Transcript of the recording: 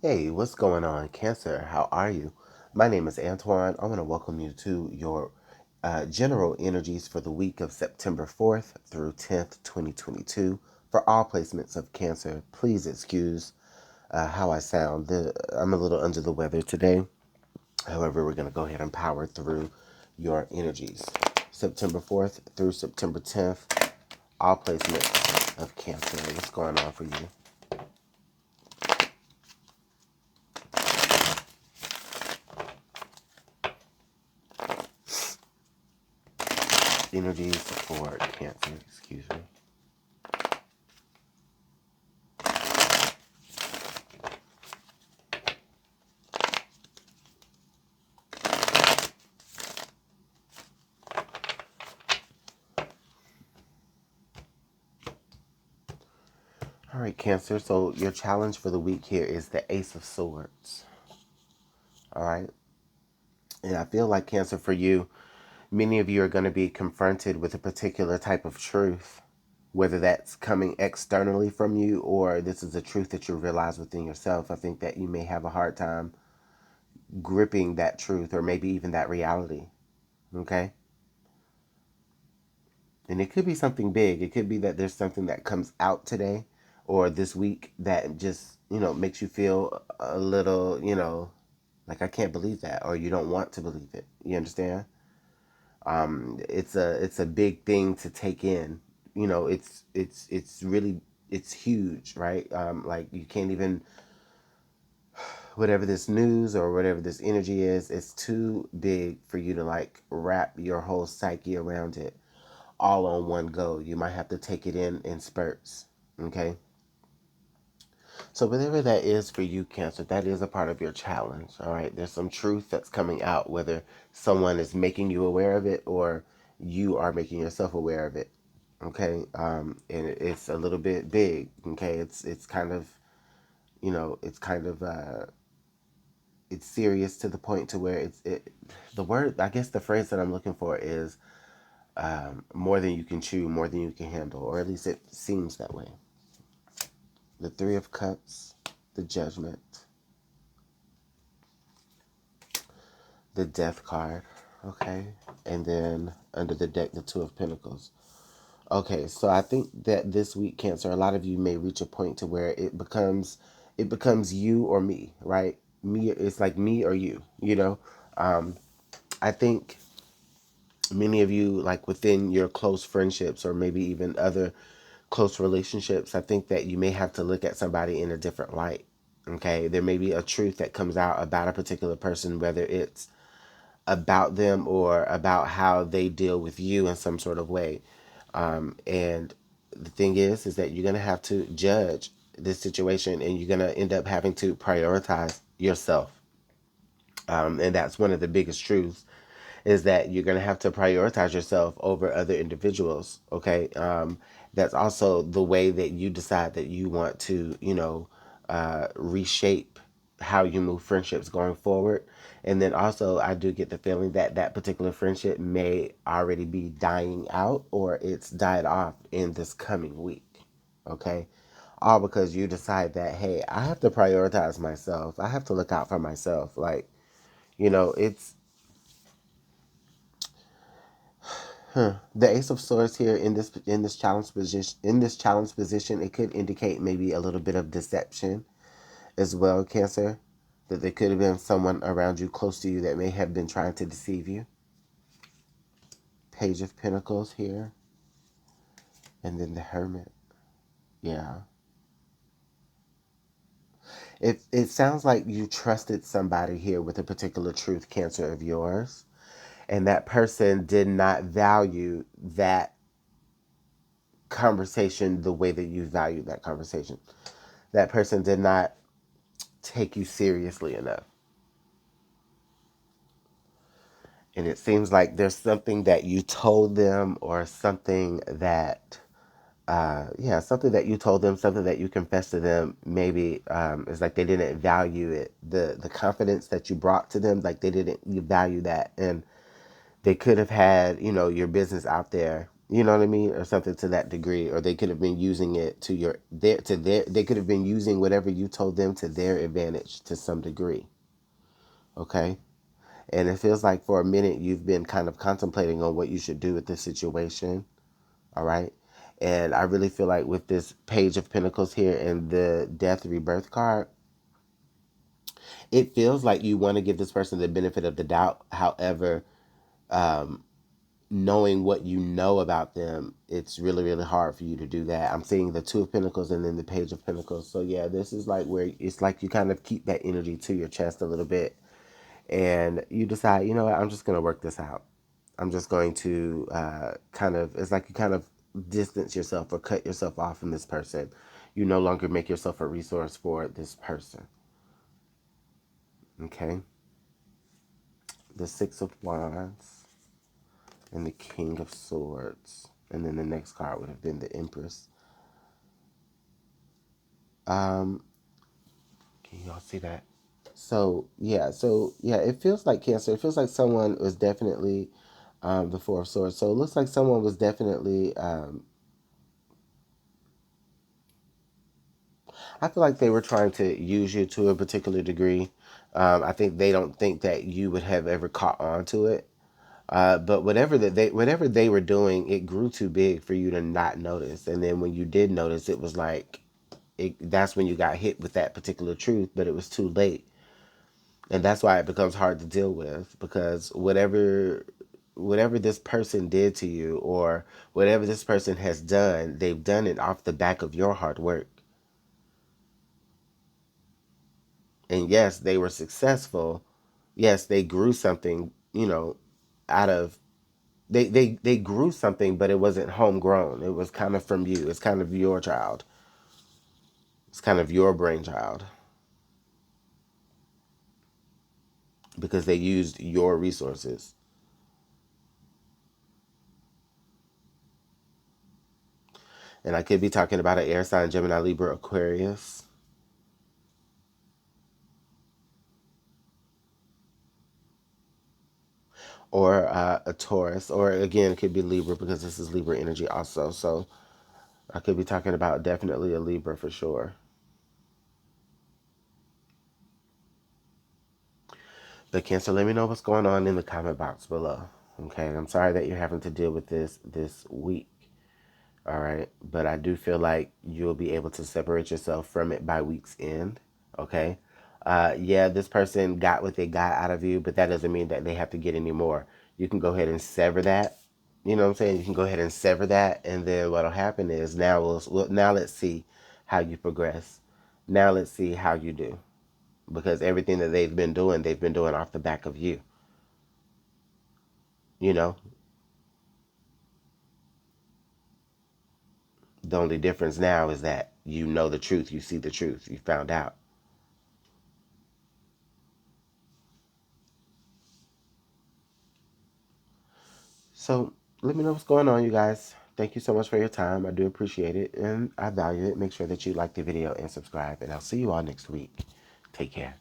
Hey, what's going on, Cancer? How are you? My name is Antoine. I want to welcome you to your general energies for the week of September 4th through 10th, 2022. For all placements of Cancer, please excuse how I sound. I'm a little under the weather today. However, we're going to go ahead and power through your energies. September 4th through September 10th, all placements of Cancer. What's going on for you? Energies for Cancer, excuse me. All right, Cancer. So your challenge for the week here is the Ace of Swords. All right. And I feel like, Cancer, for you, many of you are going to be confronted with a particular type of truth, whether that's coming externally from you or this is a truth that you realize within yourself. I think that you may have a hard time gripping that truth or maybe even that reality. Okay. And it could be something big. It could be that there's something that comes out today or this week that just, makes you feel a little, like I can't believe that, or you don't want to believe it. You understand? It's a big thing to take in. It's really it's huge, right? Like you can't even whatever this news or whatever this energy is, it's too big for you to like wrap your whole psyche around it all on one go. You might have to take it in spurts. Okay. So whatever that is for you, Cancer, that is a part of your challenge. All right. There's some truth that's coming out, whether someone is making you aware of it or you are making yourself aware of it. Okay. And it's a little bit big. Okay. It's kind of, it's kind of it's serious to the point to where the word, I guess the phrase that I'm looking for is more than you can chew, more than you can handle, or at least it seems that way. The Three of Cups, the Judgment, the Death card, okay, and then under the deck, the Two of Pentacles. Okay, so I think that this week, Cancer, a lot of you may reach a point to where it becomes you or me, right? Me, it's like me or you, I think many of you, like within your close friendships or maybe even other close relationships, I think that you may have to look at somebody in a different light. Okay, there may be a truth that comes out about a particular person, whether it's about them or about how they deal with you in some sort of way. And the thing is that you're going to have to judge this situation and you're going to end up having to prioritize yourself. And that's one of the biggest truths is that you're going to have to prioritize yourself over other individuals. Okay. That's also the way that you decide that you want to, reshape how you move friendships going forward. And then also, I do get the feeling that that particular friendship may already be dying out or it's died off in this coming week. Okay. All because you decide that, hey, I have to prioritize myself. I have to look out for myself. Like, it's the Ace of Swords here in this challenge position, it could indicate maybe a little bit of deception as well, Cancer. That there could have been someone around you, close to you, that may have been trying to deceive you. Page of Pentacles here, and then the Hermit. Yeah, it sounds like you trusted somebody here with a particular truth, Cancer, of yours, and that person did not value that conversation the way that you value that conversation. That person did not take you seriously enough. And it seems like there's something that you told them or something that, something that you told them, something that you confessed to them. Maybe it's like they didn't value it. The confidence that you brought to them, like they didn't value that. And they could have had, your business out there You know what I mean? Or something to that degree. Or they could have been using it to they could have been using whatever you told them to their advantage to some degree. Okay? And it feels like for a minute you've been kind of contemplating on what you should do with this situation. All right? And I really feel like with this Page of Pentacles here and the Death Rebirth card, it feels like you want to give this person the benefit of the doubt. However, um, knowing what you know about them, it's really, really hard for you to do that. I'm seeing the Two of Pentacles and then the Page of Pentacles. So yeah, this is like where it's like you kind of keep that energy to your chest a little bit, and you decide, you know what, I'm just going to work this out. I'm just going to it's like you kind of distance yourself or cut yourself off from this person. You no longer make yourself a resource for this person. Okay? The Six of Wands and the King of Swords. And then the next card would have been the Empress. Um, can y'all see that? So yeah, it feels like Cancer. It feels like someone was definitely the Four of Swords. So it looks like someone was definitely I feel like they were trying to use you to a particular degree. I think they don't think that you would have ever caught on to it. But whatever they were doing, it grew too big for you to not notice. And then when you did notice, it was like that's when you got hit with that particular truth, but it was too late. And that's why it becomes hard to deal with, because whatever this person did to you, or whatever this person has done, they've done it off the back of your hard work. And yes, they were successful. Yes, they grew something, out of they grew something, but it wasn't homegrown. It was kind of from you. It's kind of your child. It's kind of your brainchild, because they used your resources. And I could be talking about an air sign, Gemini, Libra, Aquarius, or a Taurus, or again, it could be Libra because this is Libra energy also. So I could be talking about definitely a Libra for sure. But Cancer, let me know what's going on in the comment box below. Okay, I'm sorry that you're having to deal with this week. All right, but I do feel like you'll be able to separate yourself from it by week's end. Okay, yeah, this person got what they got out of you, but that doesn't mean that they have to get any more. You can go ahead and sever that. You know what I'm saying? You can go ahead and sever that, and then what'll happen is now let's see how you progress. Now let's see how you do, because everything that they've been doing off the back of you. You know, the only difference now is that you know the truth, you see the truth, you found out. So let me know what's going on, you guys. Thank you so much for your time. I do appreciate it and I value it. Make sure that you like the video and subscribe, and I'll see you all next week. Take care.